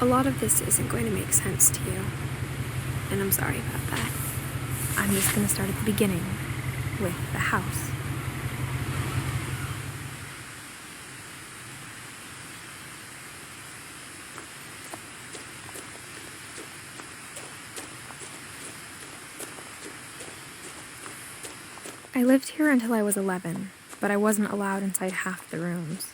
A lot of this isn't going to make sense to you, and I'm sorry about that. I'm just going to start at the beginning, with the house. I lived here until I was 11, but I wasn't allowed inside half the rooms.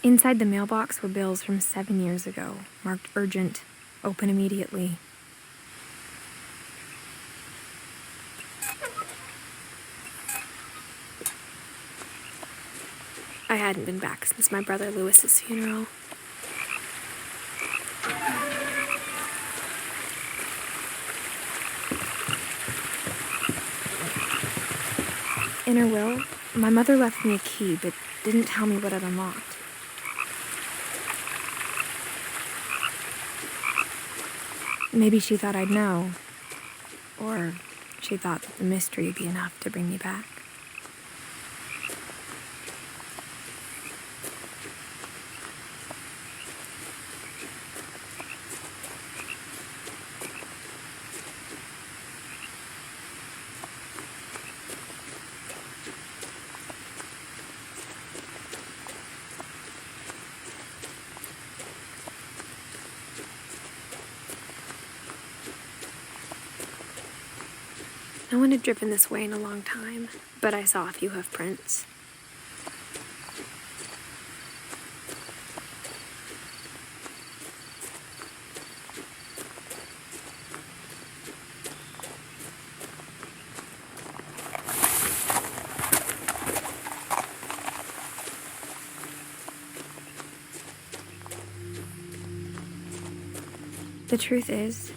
Inside the mailbox were bills from 7 years ago, marked urgent, open immediately. I hadn't been back since my brother Lewis's funeral. In her will, my mother left me a key, but didn't tell me what it unlocked. Maybe she thought I'd know, or she thought that the mystery would be enough to bring me back. No one had driven this way in a long time, but I saw a few hoof prints. The truth is,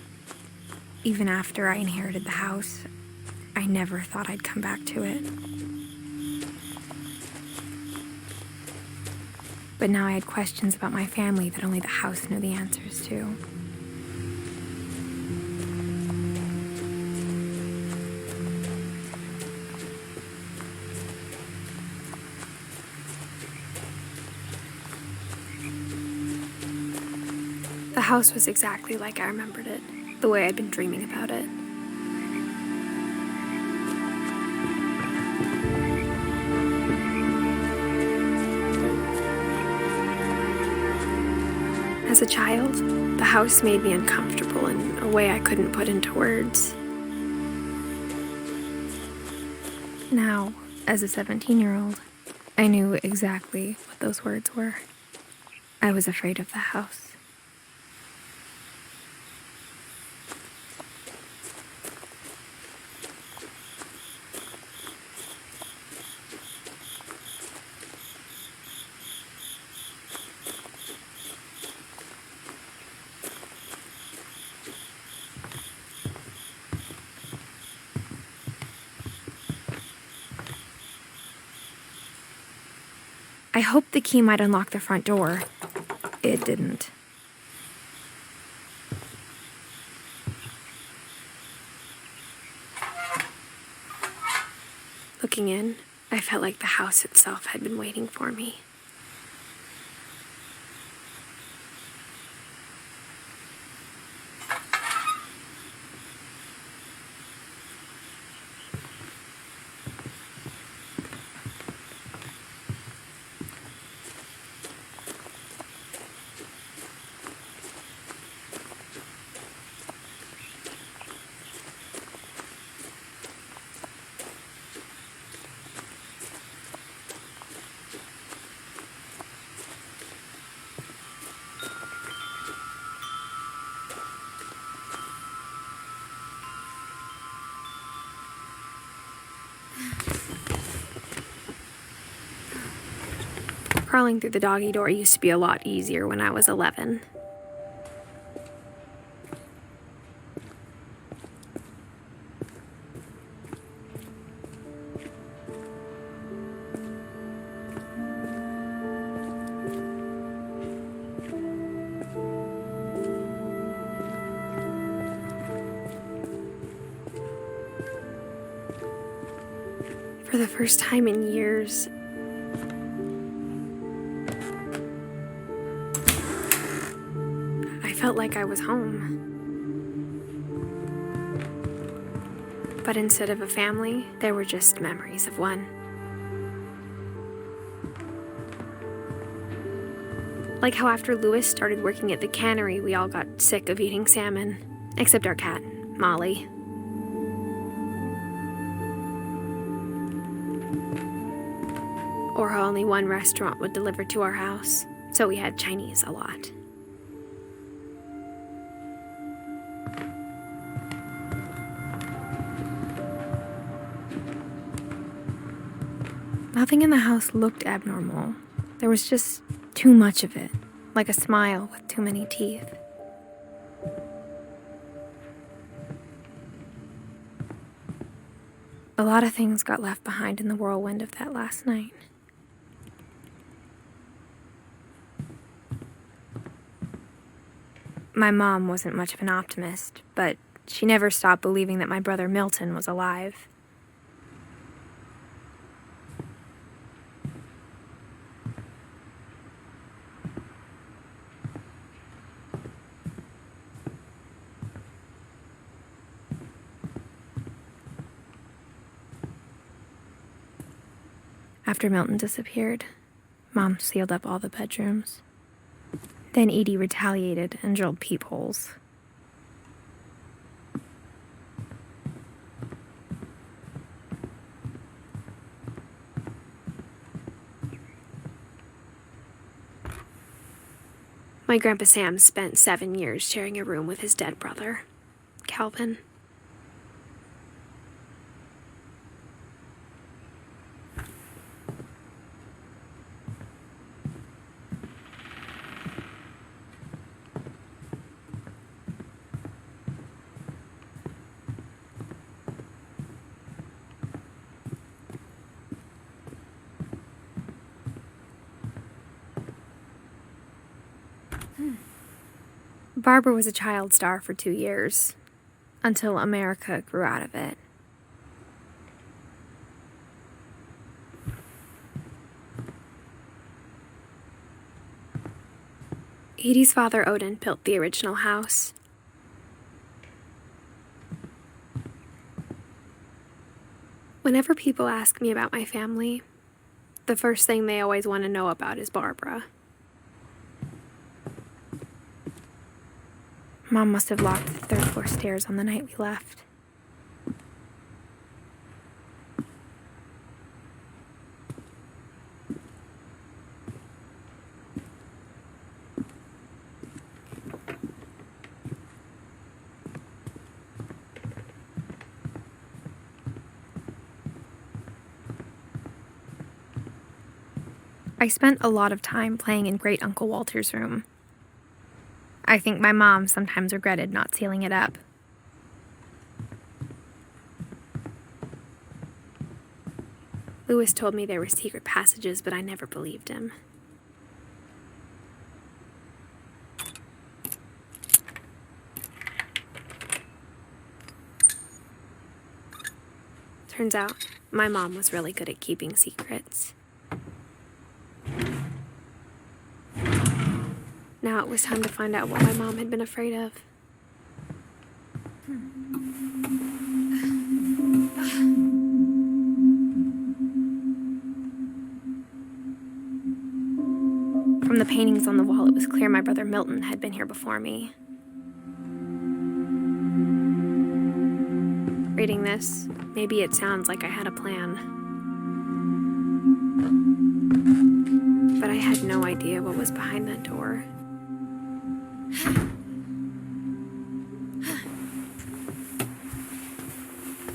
even after I inherited the house, I never thought I'd come back to it. But now I had questions about my family that only the house knew the answers to. The house was exactly like I remembered it, the way I'd been dreaming about it. As a child, the house made me uncomfortable in a way I couldn't put into words. Now, as a 17-year-old, I knew exactly what those words were. I was afraid of the house. I hoped the key might unlock the front door. It didn't. Looking in, I felt like the house itself had been waiting for me. Crawling through the doggy door used to be a lot easier when I was 11. For the first time in years, I felt like I was home. But instead of a family, there were just memories of one. Like how after Louis started working at the cannery, we all got sick of eating salmon, except our cat, Molly. Or how only one restaurant would deliver to our house, so we had Chinese a lot. Nothing in the house looked abnormal. There was just too much of it, like a smile with too many teeth. A lot of things got left behind in the whirlwind of that last night. My mom wasn't much of an optimist, but she never stopped believing that my brother Milton was alive. After Milton disappeared, Mom sealed up all the bedrooms. Then Edie retaliated and drilled peepholes. My Grandpa Sam spent 7 years sharing a room with his dead brother, Calvin. Barbara was a child star for 2 years, until America grew out of it. Edie's father, Odin, built the original house. Whenever people ask me about my family, the first thing they always want to know about is Barbara. Mom must have locked the third-floor stairs on the night we left. I spent a lot of time playing in Great Uncle Walter's room. I think my mom sometimes regretted not sealing it up. Louis told me there were secret passages, but I never believed him. Turns out, my mom was really good at keeping secrets. Now it was time to find out what my mom had been afraid of. From the paintings on the wall, it was clear my brother Milton had been here before me. Reading this, maybe it sounds like I had a plan. But I had no idea what was behind that door.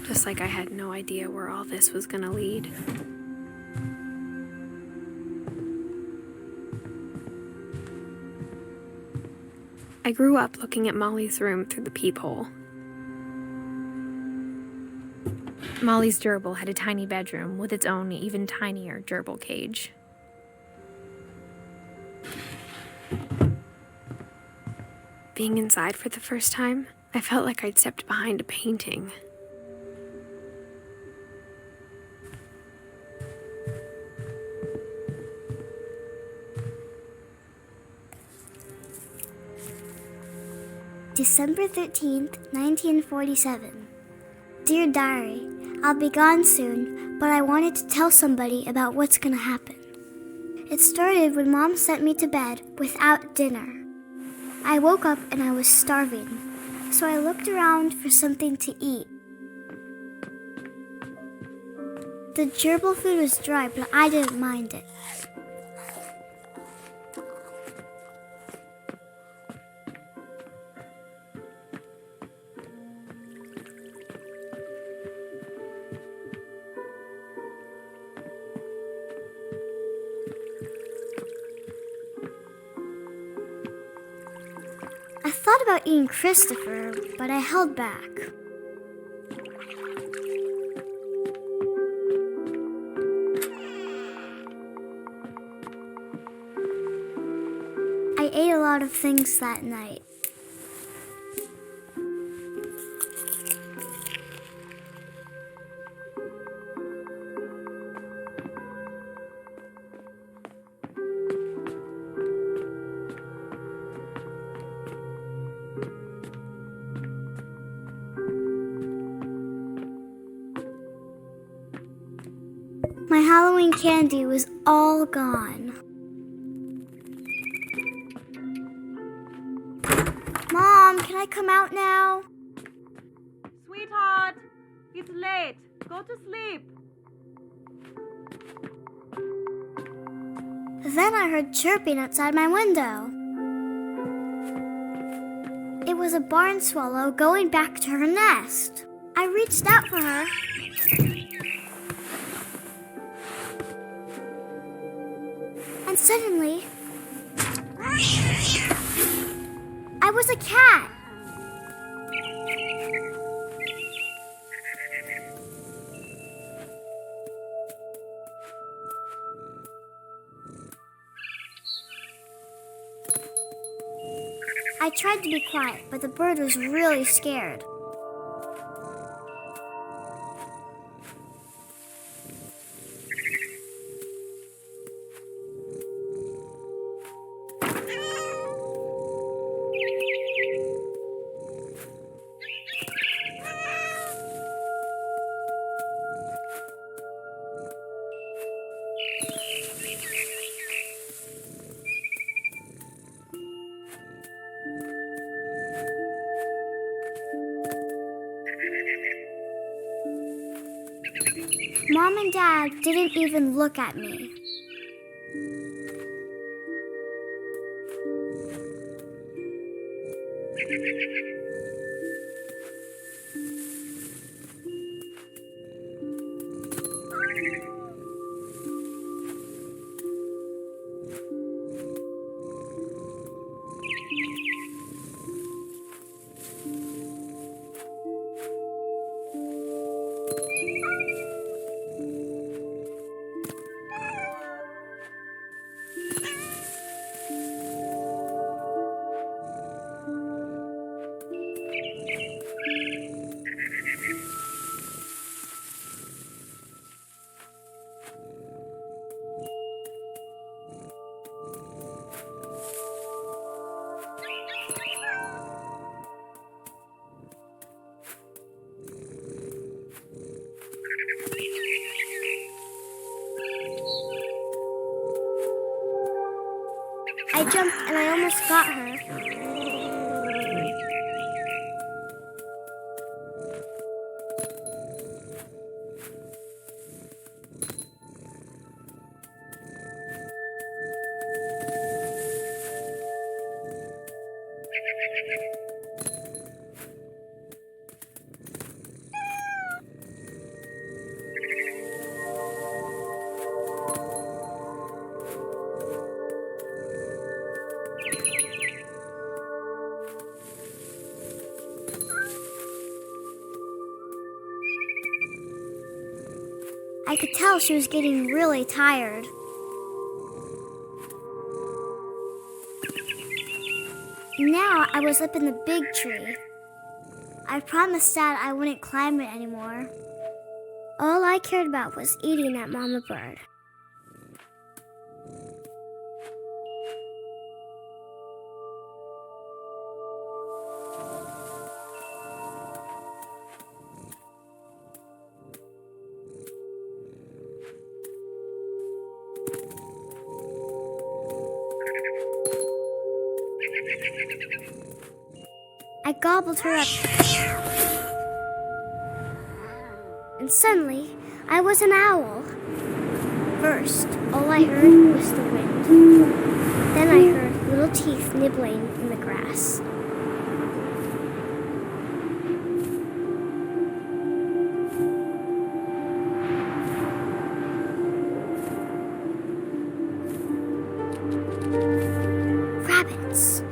Just like I had no idea where all this was gonna lead. I grew up looking at Molly's room through the peephole. Molly's gerbil had a tiny bedroom with its own even tinier gerbil cage. Being inside for the first time, I felt like I'd stepped behind a painting. December 13th, 1947. Dear Diary, I'll be gone soon, but I wanted to tell somebody about what's gonna happen. It started when Mom sent me to bed without dinner. I woke up and I was starving, so I looked around for something to eat. The gerbil food was dry, but I didn't mind it. I thought about eating Christopher, but I held back. I ate a lot of things that night. My Halloween candy was all gone. Mom, can I come out now? Sweetheart, it's late. Go to sleep. Then I heard chirping outside my window. It was a barn swallow going back to her nest. I reached out for her. And suddenly, I was a cat. I tried to be quiet, but the bird was really scared. Mom and Dad didn't even look at me. I jumped and I almost got her. I could tell she was getting really tired. Now I was up in the big tree. I promised Dad I wouldn't climb it anymore. All I cared about was eating that mama bird. I gobbled her up. And suddenly, I was an owl. First, all I heard was the wind. Then I heard little teeth nibbling in the grass. Rabbits.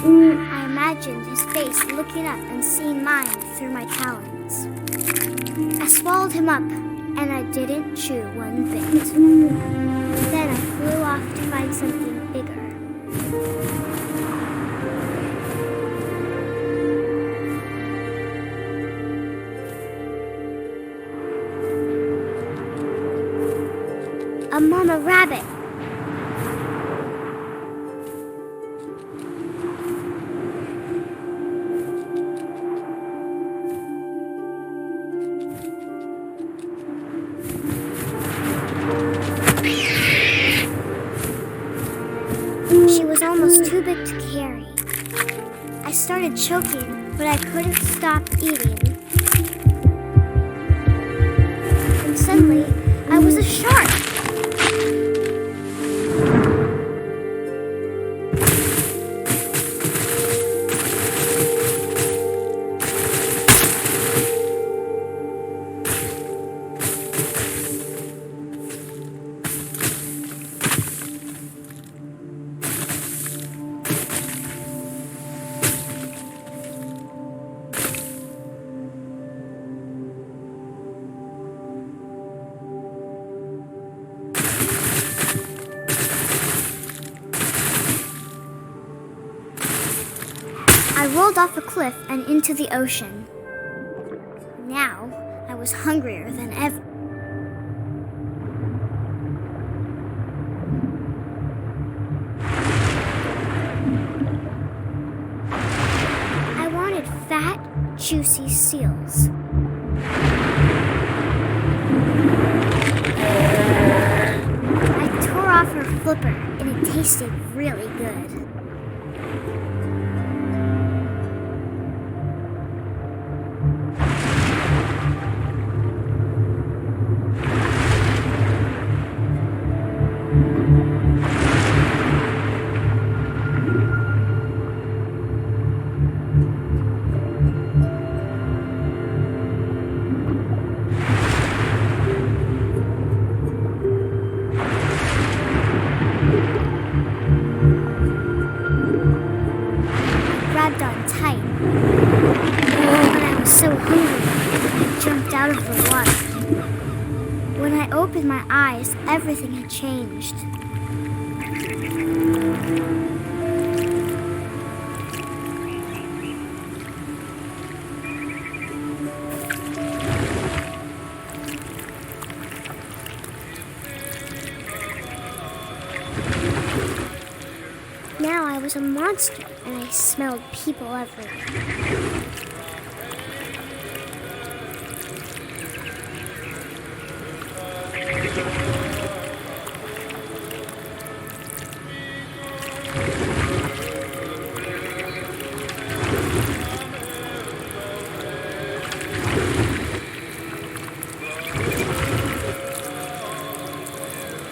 I imagined his face looking up and seeing mine through my talons. I swallowed him up, and I didn't chew one bit. Then I flew off to find something bigger. A mama rabbit. She was almost too big to carry. I started choking, but I couldn't stop eating. And suddenly, I was a shark. I rolled off a cliff and into the ocean. Now, I was hungrier than ever. I wanted fat, juicy seals. I tore off her flipper, and it tasted really good. Grabbed on tight. But I was so hungry, I jumped out of the water. When I opened my eyes, everything had changed. Now I was a monster, and I smelled people everywhere.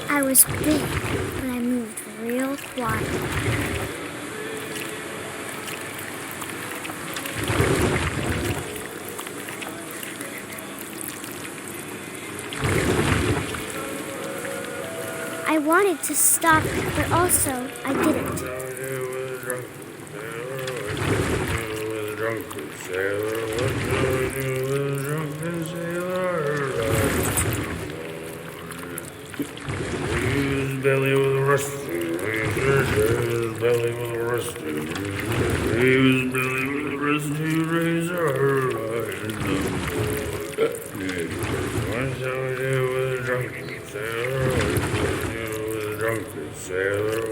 I was big, but I moved real quiet. I wanted to stop, but also I didn't. Belly with a rust. belly with a rusty razor. He was belly with a rusty razor. What shall we do with a drunken sailor?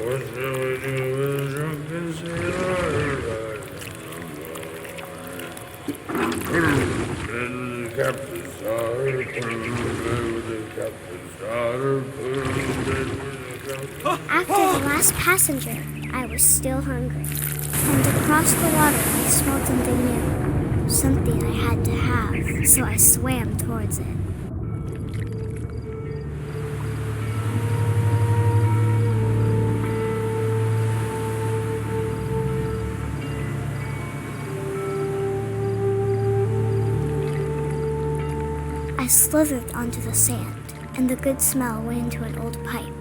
What shall we do with a drunken sailor? And the captain's daughter, with the captain's daughter, After the last passenger, I was still hungry. And across the water, I smelled something new. Something I had to have, so I swam towards it. I slithered onto the sand, and the good smell went into an old pipe.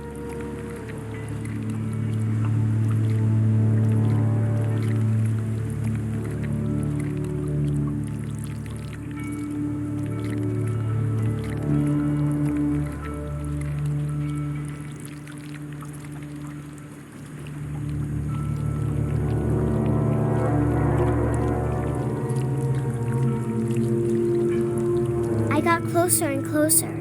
I got closer and closer.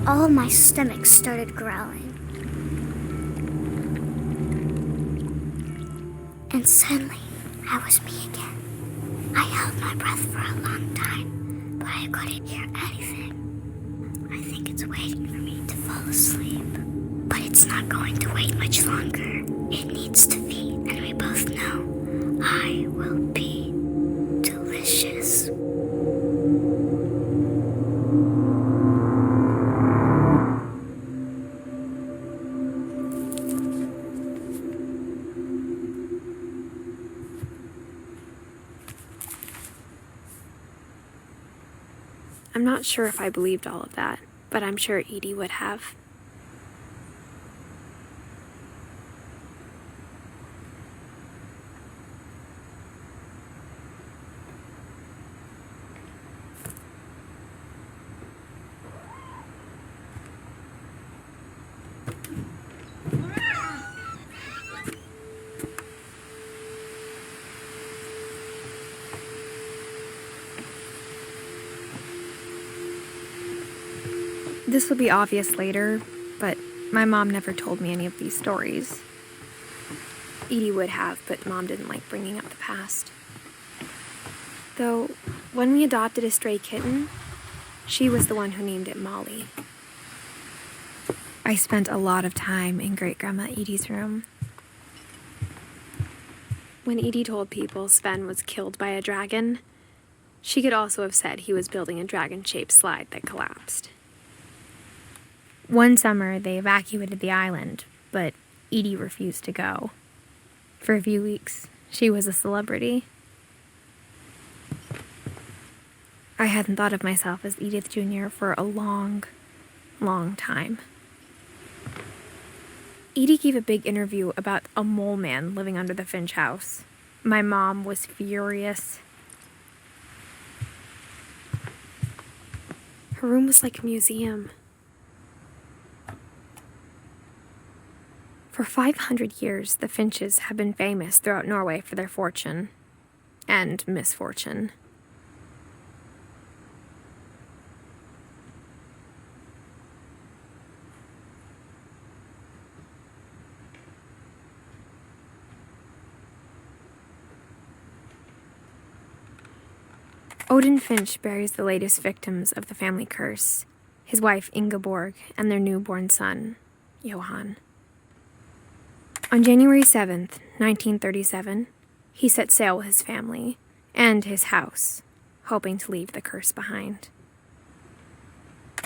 All my stomach started growling. And suddenly, I was me again. I held my breath for a long time, but I couldn't hear anything. I think it's waiting for me to fall asleep. But it's not going to wait much longer. It needs to feed, and we both know I will be delicious. I'm not sure if I believed all of that, but I'm sure Edie would have. This will be obvious later, but my mom never told me any of these stories. Edie would have, but Mom didn't like bringing up the past. Though, when we adopted a stray kitten, she was the one who named it Molly. I spent a lot of time in Great-Grandma Edie's room. When Edie told people Sven was killed by a dragon, she could also have said he was building a dragon-shaped slide that collapsed. One summer, they evacuated the island, but Edie refused to go. For a few weeks, she was a celebrity. I hadn't thought of myself as Edith Jr. for a long, long time. Edie gave a big interview about a mole man living under the Finch house. My mom was furious. Her room was like a museum. For 500 years, the Finches have been famous throughout Norway for their fortune and misfortune. Odin Finch buries the latest victims of the family curse, his wife Ingeborg and their newborn son, Johan. On January 7th, 1937, he set sail with his family and his house, hoping to leave the curse behind.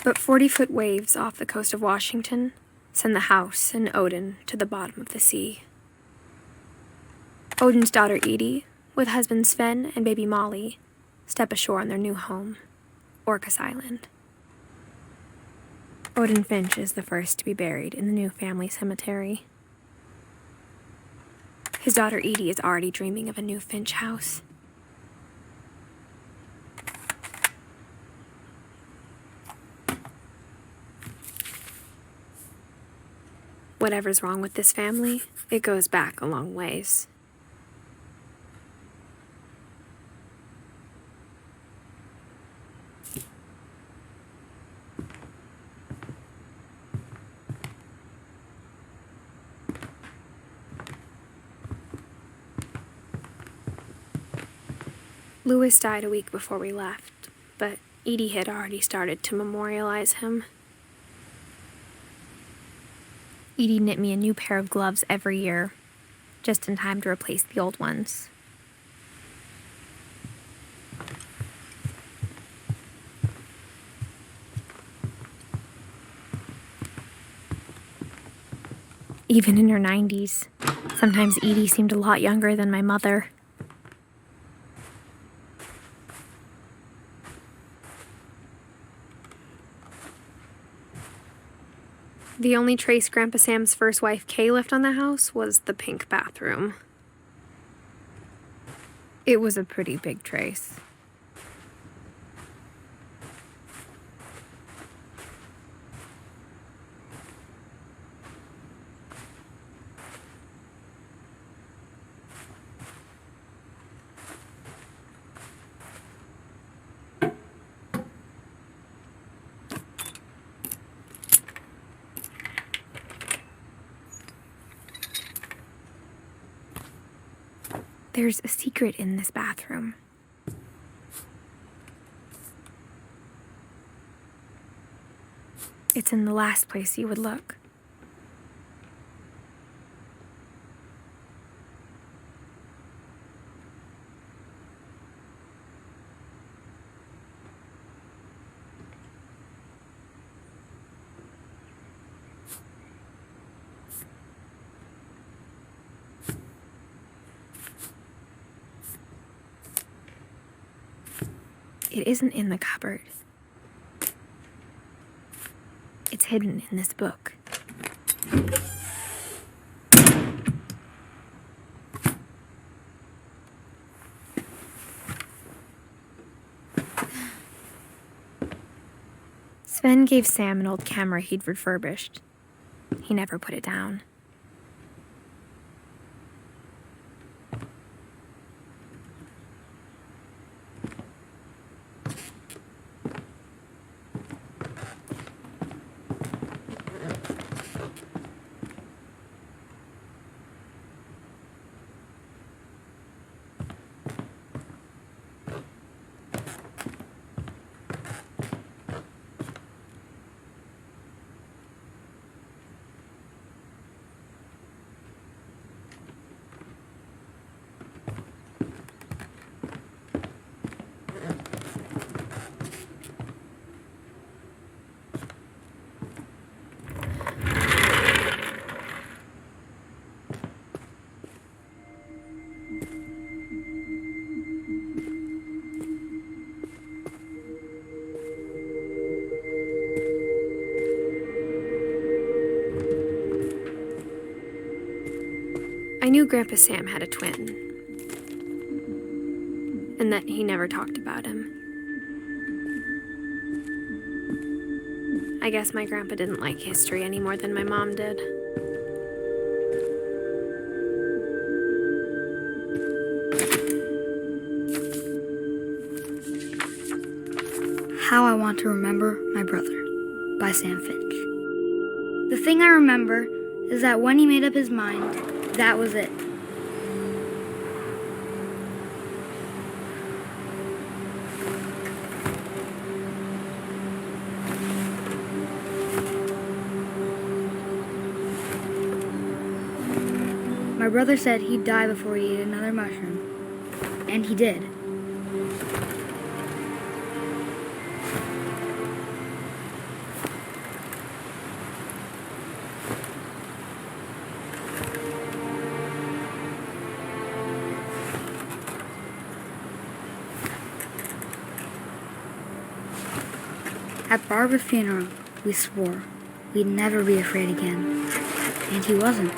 But 40-foot waves off the coast of Washington send the house and Odin to the bottom of the sea. Odin's daughter Edie, with husband Sven and baby Molly, step ashore on their new home, Orcas Island. Odin Finch is the first to be buried in the new family cemetery. His daughter Edie is already dreaming of a new Finch house. Whatever's wrong with this family, it goes back a long ways. Louis died a week before we left, but Edie had already started to memorialize him. Edie knit me a new pair of gloves every year, just in time to replace the old ones. Even in her 90s, sometimes Edie seemed a lot younger than my mother. The only trace Grandpa Sam's first wife, Kay, left on the house was the pink bathroom. It was a pretty big trace. There's a secret in this bathroom. It's in the last place you would look. It isn't in the cupboard. It's hidden in this book. Sven gave Sam an old camera he'd refurbished. He never put it down. I knew Grandpa Sam had a twin, and that he never talked about him. I guess my grandpa didn't like history any more than my mom did. How I Want to Remember My Brother by Sam Finch. The thing I remember is that when he made up his mind, that was it. My My brother said he'd die before he ate another mushroom. And he did. At Barbara's funeral, we swore we'd never be afraid again. And he wasn't.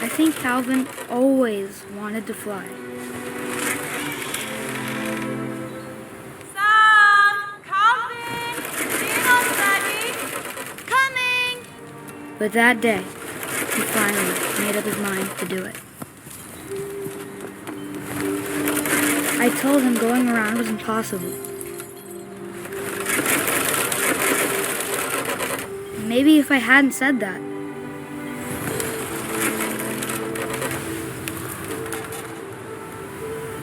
I think Calvin always wanted to fly. Sam! Calvin! Dinner's ready! Coming! But that day, he finally made up his mind to do it. I told him going around was impossible. Maybe if I hadn't said that,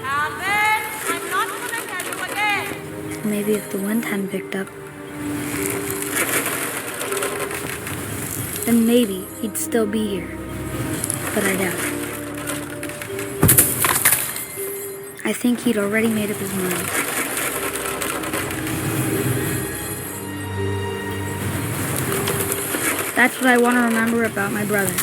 Calvin! I'm not gonna tell you again! maybe if the wind hadn't picked up, then maybe he'd still be here. But I doubt it. I think he'd already made up his mind. That's what I want to remember about my brother.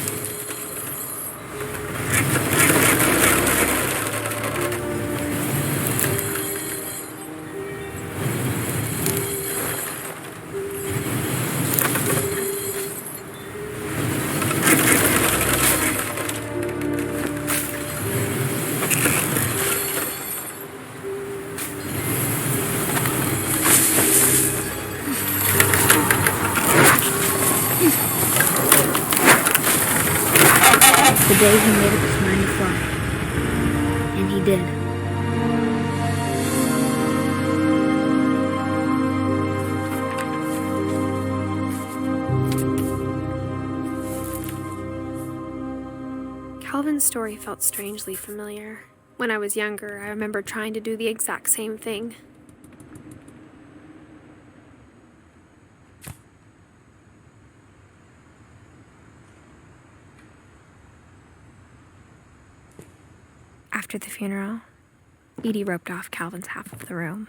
The day he made up his mind to fly. And he did. Calvin's story felt strangely familiar. When I was younger, I remember trying to do the exact same thing. After the funeral, Edie roped off Calvin's half of the room.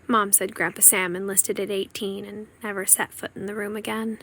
Mom said Grandpa Sam enlisted at 18 and never set foot in the room again.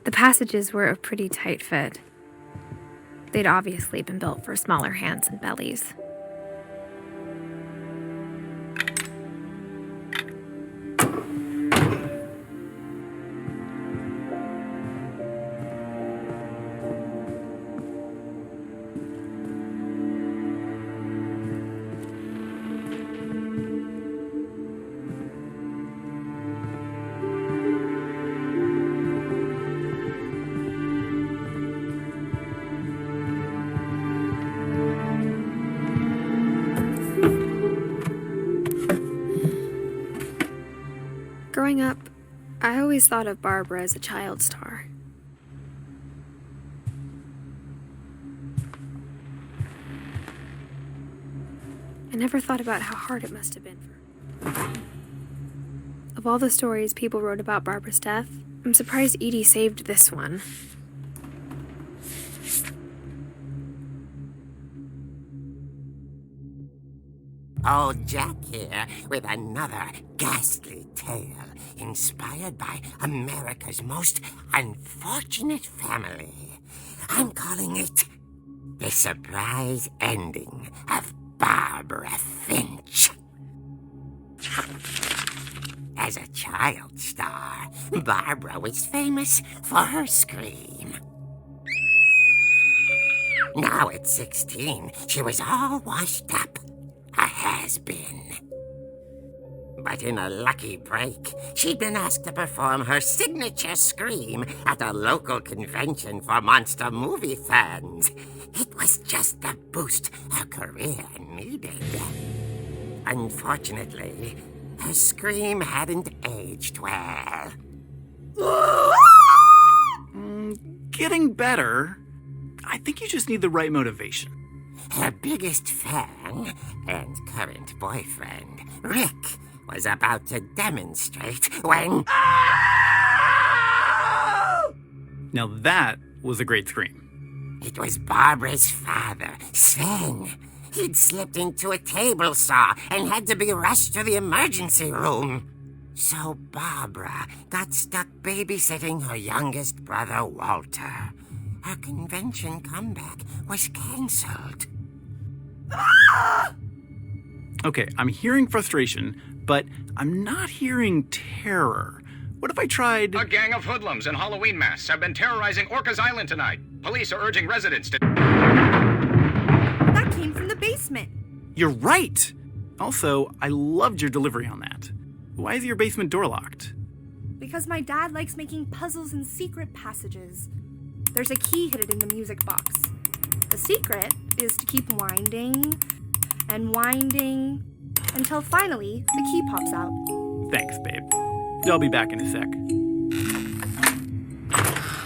The passages were a pretty tight fit. They'd obviously been built for smaller hands and bellies. Growing up, I always thought of Barbara as a child star. I never thought about how hard it must have been for her. A Of all the stories people wrote about Barbara's death, I'm surprised Edie saved this one. Old Jack here with another ghastly tale inspired by America's most unfortunate family. I'm calling it The Surprise Ending of Barbara Finch. As a child star, Barbara was famous for her scream. Now at 16, she was all washed up. A has-been. But in a lucky break, she'd been asked to perform her signature scream at a local convention for monster movie fans. It was just the boost her career needed. Unfortunately, her scream hadn't aged well. Getting better. I think you just need the right motivation. Her biggest fan and current boyfriend, Rick, was about to demonstrate when... Now that was a great scream. It was Barbara's father, Sven. He'd slipped into a table saw and had to be rushed to the emergency room. So Barbara got stuck babysitting her youngest brother, Walter. Her convention comeback was cancelled. Okay, I'm hearing frustration, but I'm not hearing terror. What if I tried... A gang of hoodlums in Halloween masks have been terrorizing Orcas Island tonight. Police are urging residents to... That came from the basement. You're right! Also, I loved your delivery on that. Why is your basement door locked? Because my dad likes making puzzles and secret passages. There's a key hidden in the music box. The secret is to keep winding and winding until finally the key pops out. Thanks, babe. I'll be back in a sec.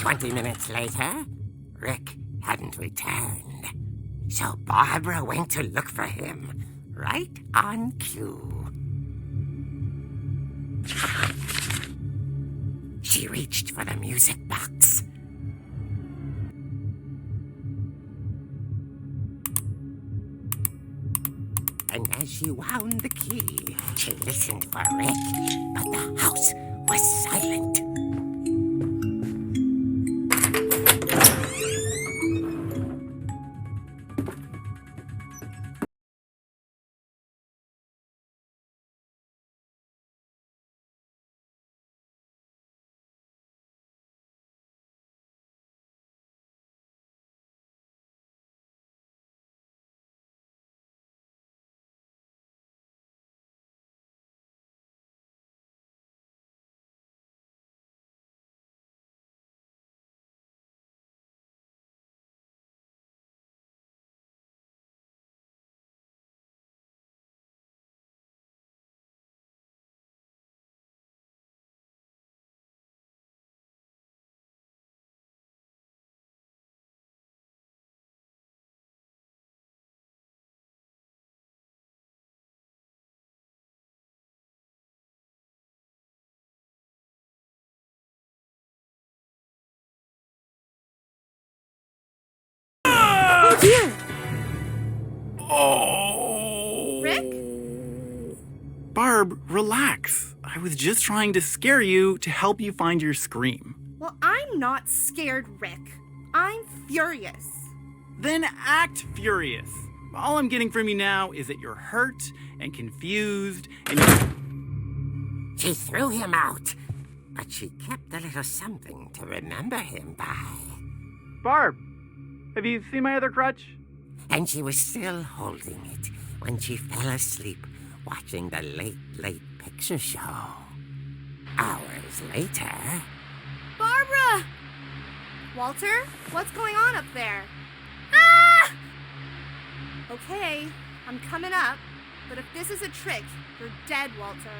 20 minutes later, Rick hadn't returned. So Barbara went to look for him, right on cue. She reached for the music box. And as she wound the key, she listened for Rick, but the house was silent. Oh dear! Oh! Rick? Barb, relax. I was just trying to scare you to help you find your scream. Well, I'm not scared, Rick. I'm furious. Then act furious. All I'm getting from you now is that you're hurt and confused and... She threw him out, but she kept a little something to remember him by. Barb, have you seen my other crutch? And she was still holding it when she fell asleep watching the late picture show. Hours later... Barbara! Walter, what's going on up there? Ah! Okay, I'm coming up, but if this is a trick, you're dead, Walter.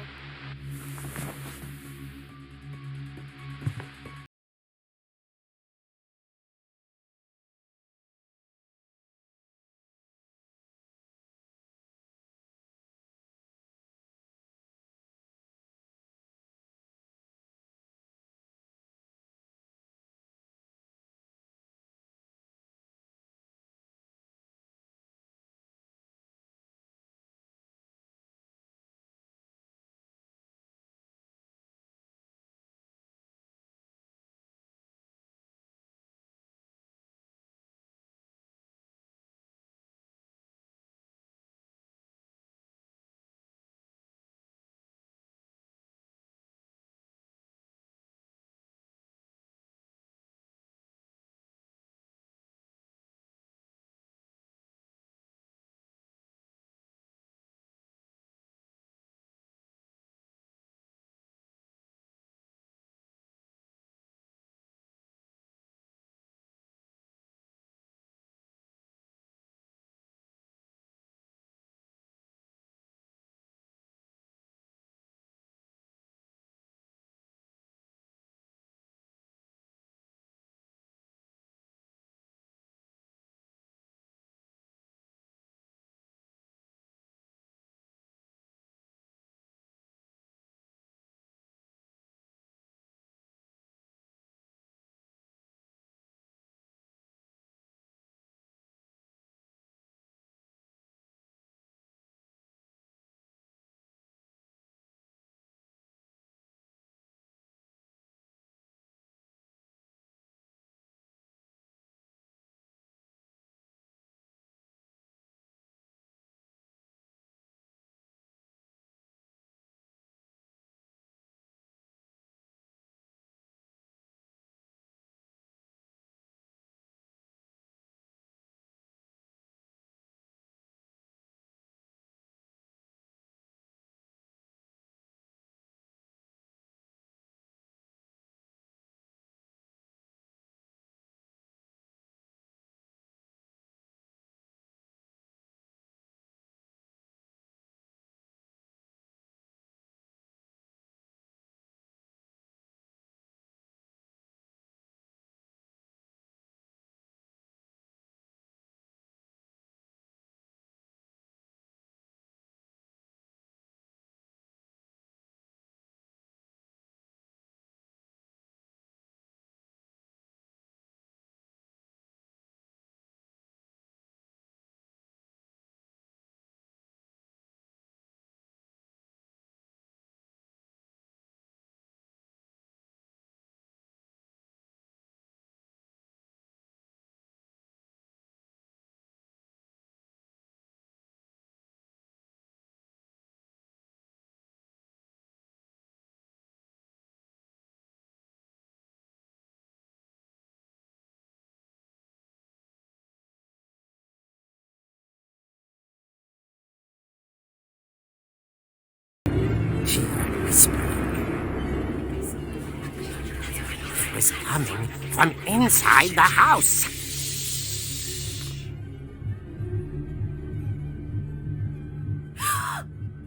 was coming from inside the house.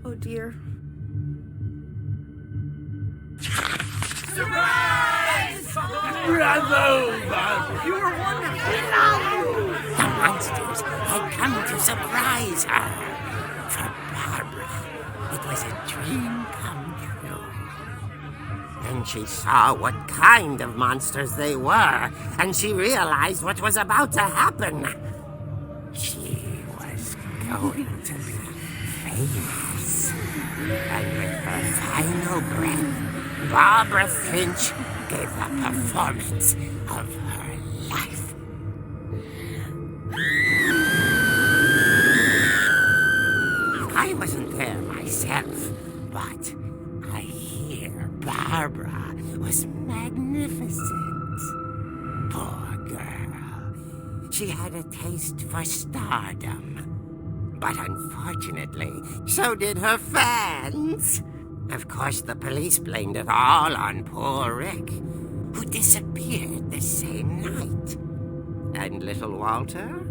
Oh dear. The monsters had come to surprise her. For Barbara, it was a dream come true. Then she saw what kind of monsters they were, and she realized what was about to happen. She was going to be famous. And with her final breath, Barbara Finch gave the performance of her life. I wasn't there myself, but I hear Barbara was magnificent. Poor girl. She had a taste for stardom. But unfortunately, so did her fans. Of course, the police blamed it all on poor Rick, who disappeared the same night. And little Walter?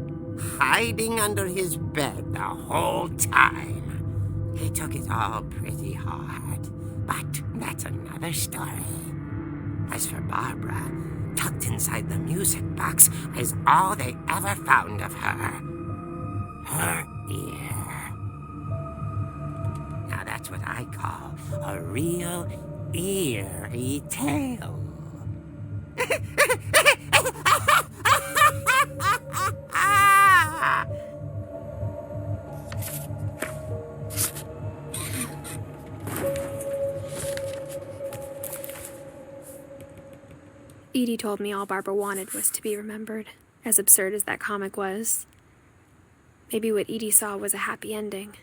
Hiding under his bed the whole time. He took it all pretty hard, but that's another story. As for Barbara, tucked inside the music box is all they ever found of her. Her ear. Now that's what I call a real eerie tale. Edie told me all Barbara wanted was to be remembered, as absurd as that comic was. Maybe what Edie saw was a happy ending.